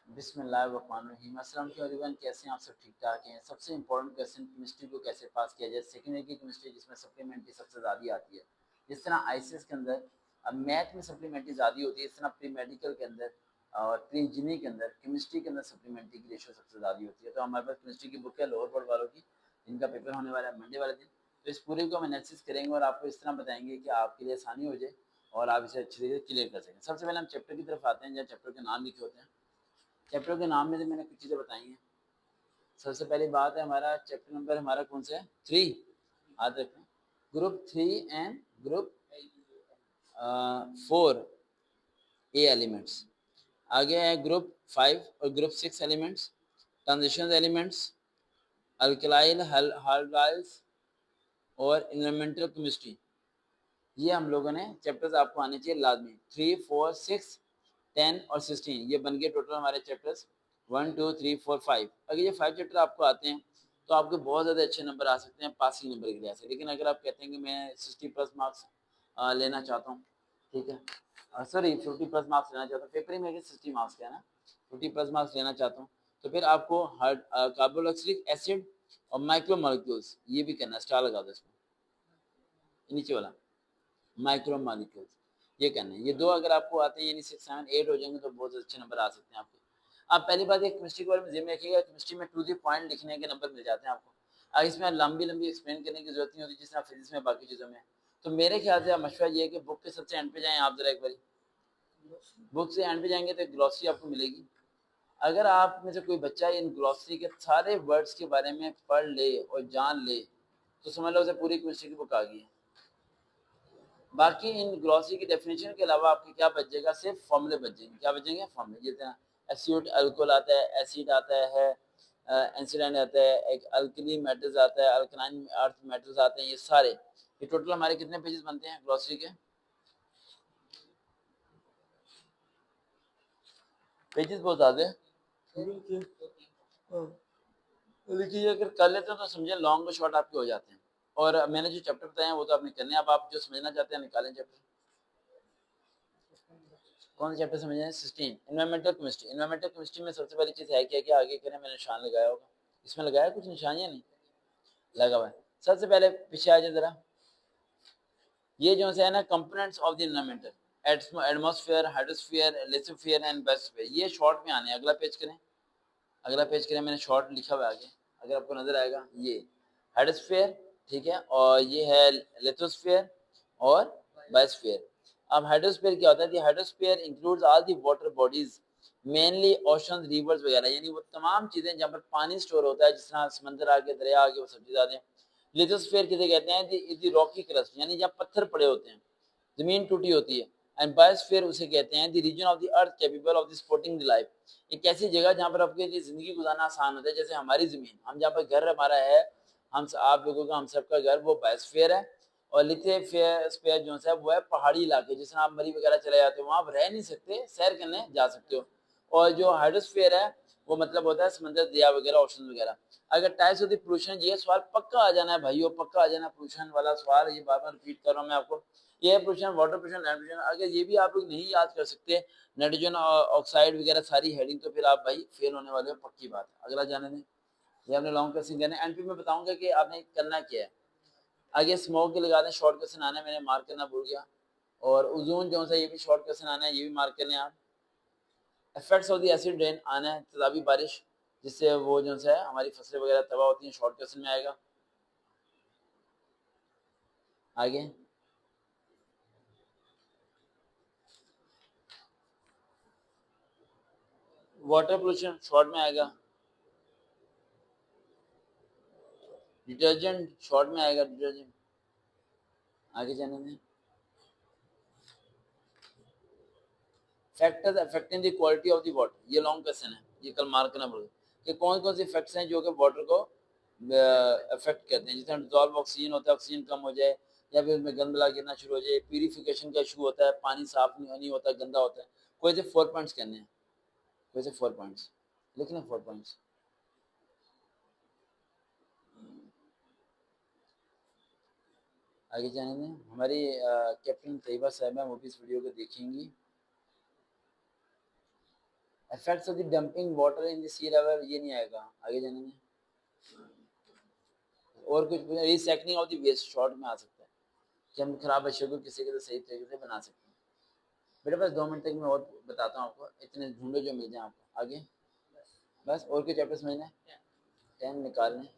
बिस्मिल्लाहिर्रहमानिर्रहीम। अस्सलाम वालेकुम एवरीवन, कैसे हैं आप सब? ठीक ठाक हैं। सबसे इंपॉर्टेंट क्वेश्चन केमिस्ट्री को कैसे पास किया जाए, सेकेंड ईयर की केमिस्ट्री जिसमें सप्लीमेंट्री सबसे ज़्यादा आती है। जिस तरह आईसीएस के अंदर अब मैथ में सप्लीमेंट्री ज़्यादा होती है, इस तरह प्री मेडिकल के अंदर और प्री इंजीनियरिंग के अंदर केमिस्ट्री के अंदर सप्लीमेंट्री की रेशो सबसे ज़्यादा होती है। तो हमारे पास केमिस्ट्री की बुक है लोअर बोर्ड वालों की, जिनका पेपर होने वाला है मंडे वाले दिन। तो इस पूरे को हम एनालिसिस करेंगे और आपको इस तरह बताएंगे कि आपके लिए आसानी हो जाए और आप इसे अच्छी तरीके से क्लियर कर सकें। सबसे पहले हम चैप्टर की तरफ आते हैं, जहाँ चैप्टर के नाम लिखे होते हैं। चैप्टर के नाम में से मैंने कुछ चीज़ें बताई हैं। सबसे पहली बात है, हमारा चैप्टर नंबर हमारा कौन सा है? 3। याद रखें, group 3 and group 4 A elements. आगे है ग्रुप 5 और ग्रुप 6 एलिमेंट्स, ट्रांजिशन एलिमेंट्स, अल्कलाइल हाइड्राइल्स और इन्वायरमेंटल केमिस्ट्री। ये हम लोगों ने चैप्टर्स आपको आने चाहिए लाजमी। 3, 4, 6, 10 और 16 ये बन गए टोटल हमारे चैप्टर्स 1, 2, 3, 4, 5। अगर ये 5 चैप्टर आपको आते हैं तो आपके बहुत ज़्यादा अच्छे नंबर आ सकते हैं पासिंग नंबर के लिहाज से। लेकिन अगर आप कहते हैं कि मैं 60+ मार्क्स लेना चाहता हूँ, ठीक है, सॉरी 50+ मार्क्स लेना चाहता हूँ, पेपर ही में 60 मार्क्स का है ना, 50+ मार्क्स लेना चाहता हूँ, तो फिर आपको कार्बोक्सिलिक एसिड और माइक्रो मॉलिक्यूल्स ये भी करना है। स्टार लगा दो इसमें, नीचे वाला माइक्रो मॉलिक्यूल्स ये करना है। ये दो अगर आपको आते हैं, यानी 6, 7, 8 हो जाएंगे तो बहुत अच्छे नंबर आ सकते हैं आपके। आप पहली बात एक केमिस्ट्री के बारे में ध्यान रखिएगा, केमिस्ट्री में टू द पॉइंट लिखने के नंबर मिल जाते हैं आपको। अब इसमें लंबी लंबी एक्सप्लेन करने की जरूरत नहीं होती जिस तरह फिजिक्स में बाकी चीज़ों में। तो मेरे ख्याल से मशवरा ये है कि बुक के सबसे एंड पे जाएँ आप जरा एक बार। बुक से एंड पे जाएंगे तो एक ग्लॉसरी आपको मिलेगी। अगर आप में से कोई बच्चा इन ग्लॉसरी के सारे वर्ड्स के बारे में पढ़ ले और जान ले तो समझ लो उसे पूरी केमिस्ट्री की बुक आ गई है। बाकी इन ग्लॉसरी की डेफिनेशन के अलावा आपके क्या बच जाएगा? सिर्फ फॉर्मूले बच जाएंगे। क्या बचेंगे? फॉर्मूले। जितना एसिड अल्कोहल आता है, एसिड आता है, एसिडाइन आता है, एक अल्कली मेटल्स आता है, अल्कलाइन अर्थ मेटल्स आते हैं, ये सारे ये टोटल हमारे कितने पेजेस बनते हैं ग्लॉसरी के? पेजेस बहुत ज़्यादा है। देखिए अगर कर लेते हो तो समझे लॉन्ग और शॉर्ट आपके हो जाते हैं। और मैंने जो चैप्टर बताए हैं वो तो आपने करने हैं। अब आप जो समझना चाहते हैं निकालें चैप्टर। कौन सा चैप्टर समझे हैं? 16 एनवायरमेंटल केमिस्ट्री। एनवायरमेंटल केमिस्ट्री में सबसे पहली चीज़ है क्या क्या आगे करें, मैंने निशान लगाया होगा। इसमें लगाया कुछ निशान या नहीं लगा हुआ है? सबसे पहले पीछे आ जाए जरा। ये जो है ना components of the environmental atmosphere, hydrosphere, lithosphere and biosphere, ये शॉर्ट में आने। अगला पेज करें, अगला पेज करें, मैंने शॉर्ट लिखा हुआ है आगे, अगर आपको नजर आएगा। ये हाइड्रोस्फीयर, ठीक है, और ये है लिथोस्फीयर और बायोस्फीयर। अब हाइड्रोस्फीयर क्या होता है? The hydrosphere includes all the water bodies, mainly oceans, rivers वगैरह, यानी वो तमाम चीजें जहाँ पर पानी स्टोर होता है, जिस तरह समंदर आगे, दरिया आगे, वो सब चीजें आते हैं। लिथोस्फीयर किसे कहते हैं? दी रॉकी क्रस्ट, यानी जहाँ पत्थर पड़े होते हैं, जमीन टूटी होती है। एंड बायोस्फीयर उसे कहते हैं the region of the earth capable of the supporting the life, एक ऐसी जगह जहाँ पर आपके लिए जिंदगी गुजारना आसान होता है। जैसे हमारी जमीन, हम जहाँ पर घर हमारा है, हम आप लोगों का, हम सबका घर, वो बायोस्फीयर है। और लिथोस्फीयर जो है वो है पहाड़ी इलाके, जिसमें आप मरी वगैरह चले जाते हो, वहाँ आप रह नहीं सकते, सैर करने जा सकते हो। और जो हाइड्रोस्फीयर है वो मतलब होता है समंदर, दरिया वगैरह, ओशन वगैरह। अगर टाइप्स ऑफ द पोल्यूशन, ये सवाल पक्का आ जाना है भाइयों, पक्का आ जाना पोल्यूशन वाला सवाल, ये बार बार रिपीट कर रहा हूँ मैं आपको। ये pollution, water pollution, land pollution. अगर ये भी आप लोग नहीं याद कर सकते, नाइट्रोजन ऑक्साइड वगैरह सारी हेडिंग, तो फिर आप भाई फेल होने वाले हो, पक्की बात है। अगला जाने दें, ये आपने लॉन्ग क्वेश्चन करना है। एंड फिर मैं बताऊंगा कि आपने करना क्या है। आगे स्मोक के लगा दें, शॉर्ट क्वेश्चन आना है, मैंने मार्क करना भूल गया। और ओजोन जो है ये भी शॉर्ट क्वेश्चन आना है, ये भी मार्क कर लें आप। Effects of the acid rain आना है, तेजाबी बारिश, जिससे वो जो है हमारी फसलें वगैरह तबाह होती हैं, शॉर्ट क्वेश्चन में आएगा। आगे वाटर पोल्यूशन शॉर्ट में आएगा। डिटर्जेंट शॉर्ट में आएगा, डिटर्जेंट। आगे जाने में factors affecting the quality of the water, ये लॉन्ग क्वेश्चन है, ये कल मार्क करना पड़ेगा कि कौन कौन से फैक्ट्स हैं जो कि वाटर को अफेक्ट करते हैं। जैसे डिजॉल्व ऑक्सीजन होता है, ऑक्सीजन कम हो जाए, या फिर उसमें गंद गिरना शुरू हो जाए, प्यूरिफिकेशन का इशू होता है, पानी साफ नहीं होता, गंदा होता है। कोई से 4 पॉइंट्स कहने हैं, कोई से 4 पॉइंट्स लिखना, 4 पॉइंट्स। आगे जाने दें, हमारी कैप्टन तैयबा साहिबा वो भी इस वीडियो को देखेंगी। Effects of the dumping water in the sea level, ये नहीं आएगा, आगे जानेंगे। और कुछ recycling of the waste short में आ सकता है कि हम खराब अशिया को किसी के तो सही तरीके से बना सकते हैं। बेटा बस 2 मिनट तक मैं और बताता हूँ आपको, इतने ढूंढो जो मिल जाए आपको। आगे बस और कोई चैप्टर समझना है? 10 निकालने।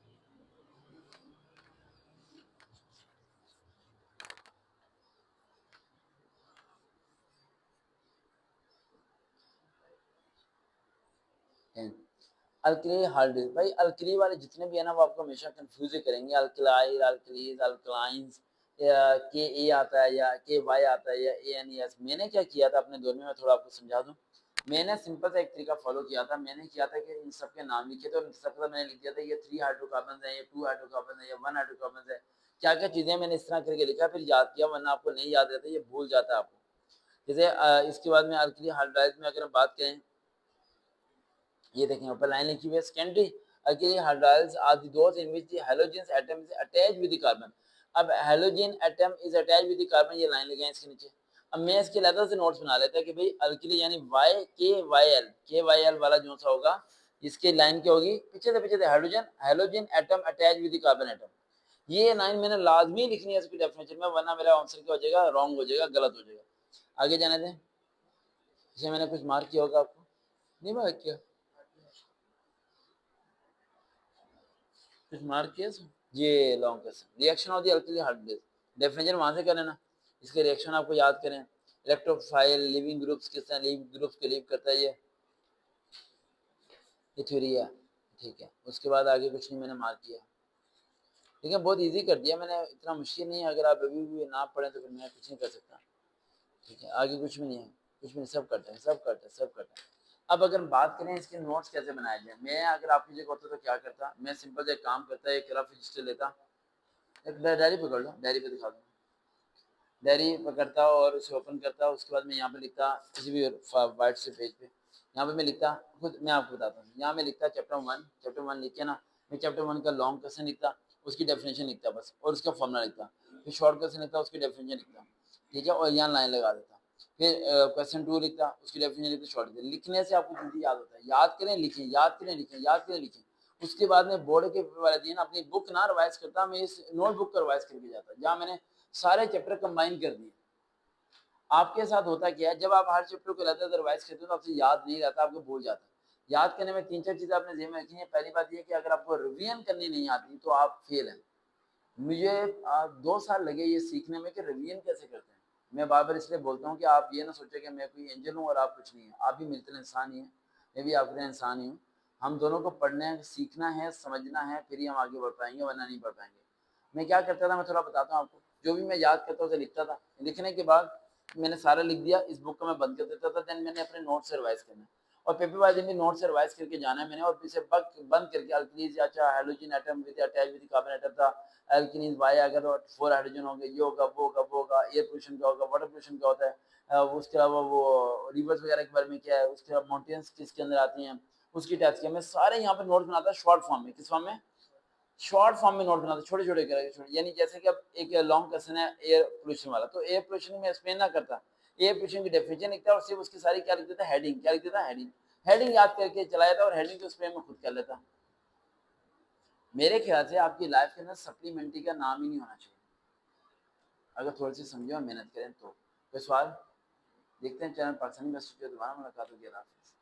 अल्कली हार्ड भाई, अल्कली वाले जितने भी है ना वो आपको हमेशा कंफ्यूज ही करेंगे। अल्कलाइल, अल्कलीज, अल्कलाइंस, के ए आता है या के वाई आता है या ए एन एस। मैंने क्या किया था अपने दौर में, मैं थोड़ा आपको समझा दूं। मैंने सिंपल सा एक तरीका फॉलो किया था। मैंने किया था कि इन सब के नाम लिखे थे और सबका मैंने लिख दिया था ये 3 हाइड्रोकार्बन है, ये 2 हाइड्रोकार्बन है, या 1 हाइड्रोकार्बन है। क्या क्या चीजें मैंने इस तरह करके लिखा, फिर याद किया, वरना आपको नहीं याद रहता, ये भूल जाता है आपको। जैसे इसके बाद में अल्कली हाइड्राइड में अगर हम बात करें, ये देखें ऊपर लाइन लिखी हुई है, secondary alkali hydrides are the those in which the hydrogen atom is attached with the carbon. अब hydrogen atom is attached with the carbon, ये लाइन लगाएं इसके नीचे। अब मैं इसके लेटर से नोट्स बना लेता कि भाई अल्कली यानी के वाई एल वाला जो सा होगा, इसके लाइन क्या होगी, पीछे से hydrogen hydrogen atom attach with the carbon atom. ये लाइन मैंने लाजमी लिखनी है इसकी डेफिनेशन में, वरना मेरा आंसर क्या हो जाएगा, रॉन्ग हो जाएगा, गलत हो जाएगा। आगे जाने दें। इसे मैंने कुछ मार्क किया होगा आपको, नहीं मार्क किया, कुछ मार्क किया सर? ये long question, reaction of the alkali hydrogen, definition वहां से कर लेना। इसके रिएक्शन आपको याद करें, इलेक्ट्रोफाइल लिविंग ग्रुप्स किस तरह लिविंग ग्रुप्स को लीव करता है, ये थ्योरी है। ठीक है, उसके बाद आगे कुछ नहीं मैंने मार्क किया। ठीक है, बहुत इजी कर दिया मैंने, इतना मुश्किल नहीं है। अगर आप अभी भी ना पढ़ें तो फिर मैं कुछ नहीं कर सकता। ठीक है, आगे कुछ भी नहीं है, कुछ भी नहीं, सब करते हैं, सब करते हैं, सब करते हैं। अब अगर बात करें इसके नोट्स कैसे बनाए जाए, मैं अगर आपकी जगह होता तो क्या करता, मैं सिंपल एक काम करता, एक रफ रजिस्टर लेता, एक डायरी पकड़ लो, डायरी पे दिखा दूँ, डायरी पकड़ता और उसे ओपन करता। उसके बाद मैं यहाँ पे लिखता किसी भी वाइट से पेज पे, यहाँ पे मैं लिखता, खुद मैं आपको बताता हूँ, यहाँ मैं लिखता चैप्टर 1 लिख के ना, मैं चैप्टर 1 का लॉन्ग क्वेश्चन लिखता, उसकी डेफिनेशन लिखता बस, और उसका फॉर्मूला लिखता। फिर शॉर्ट क्वेश्चन लिखता, उसकी डेफिनेशन लिखता। ठीक है, और यहाँ लाइन लगा देता। फिर क्वेश्चन 2 लिखता, उसकी डेफिनेशन लिखता, शॉर्ट लिखने से आपको जल्दी याद होता है। याद करें लिखें, याद करें लिखें, याद करें लिखें। उसके बाद में बोर्ड के वाले दिन अपनी बुक ना रिवाइज करता, मैं इस नोटबुक का रिवाइज करके जाता, जहाँ मैंने सारे चैप्टर कंबाइन कर दिए। आपके साथ होता क्या है, जब आप हर चैप्टर को लगातार रिवाइज करते हो तो आपसे याद नहीं रहता, आपको भूल जाता। याद करने में 3-4 चीजें आपने ज़हन में रखी है। पहली बात यह कि अगर आपको रिवीजन करनी नहीं आती तो आप फेल हैं। मुझे 2 साल लगे ये सीखने में कि रिवीजन कैसे करते हैं। मैं बार बार इसलिए बोलता हूँ कि आप ये ना सोचें कि मैं कोई एंजल हूँ और आप कुछ नहीं है। आप भी मिलते इंसान ही हैं, मैं भी आपके इंसान ही हूँ। हम दोनों को पढ़ना है, सीखना है, समझना है, फिर ही हम आगे बढ़ पाएंगे, वरना नहीं बढ़ पाएंगे। मैं क्या करता था, मैं थोड़ा बताता हूँ आपको। जो भी मैं याद करता उसे लिखता था, लिखने के बाद मैंने सारा लिख दिया, इस बुक को मैं बंद कर देता था। देन मैंने अपने नोट से रिवाइज करना है, और पेपर वाइज भी नोट से रिवाइज करके जाना है मैंने। और इसे बंद करके अल्कलीज या hydrogen atom with attach with carbon atom था, अल्कनीज वाई अगर तो 4 हाइड्रोजन होंगे, ये होगा, वो होगा, वो होगा। एयर पोल्यूशन क्या होगा, वाटर पोल्यूशन क्या होता है, उसके अलावा वो रिवर्स वगैरह के बारे में क्या है, उसके अलावा माउंटेन्स किसके अंदर आती हैं, उसकी टेस्ट किया। मैं सारे यहाँ पे नोट बनाता शॉर्ट फॉर्म में। किस फॉर्म में? शॉर्ट फॉर्म में नोट बनाता, छोटे छोटे करके छोटे। यानी जैसे कि अब एक लॉन्ग क्वेश्चन है एयर पोल्यूशन वाला, तो एयर पोल्यूशन में एक्सप्लेन ना करता, एयर पोल्यूशन की डेफिनेशन लिखता और सिर्फ उसकी सारी क्या लिख देता, हेडिंग। क्या लिख देता, हेडिंग। हेडिंग याद करके चलाया था और हेडिंग को एक्सप्लेन में खुद कर लेता। मेरे ख्याल से आपकी लाइफ के अंदर सप्लीमेंट्री का नाम ही नहीं होना चाहिए, अगर थोड़ी सी समझे और मेहनत करें तो। कोई सवाल? देखते हैं चैनल पाकिस्तानी मैस्टर, दोबारा मुलाकात होगी। अल्लाह हाफिज़।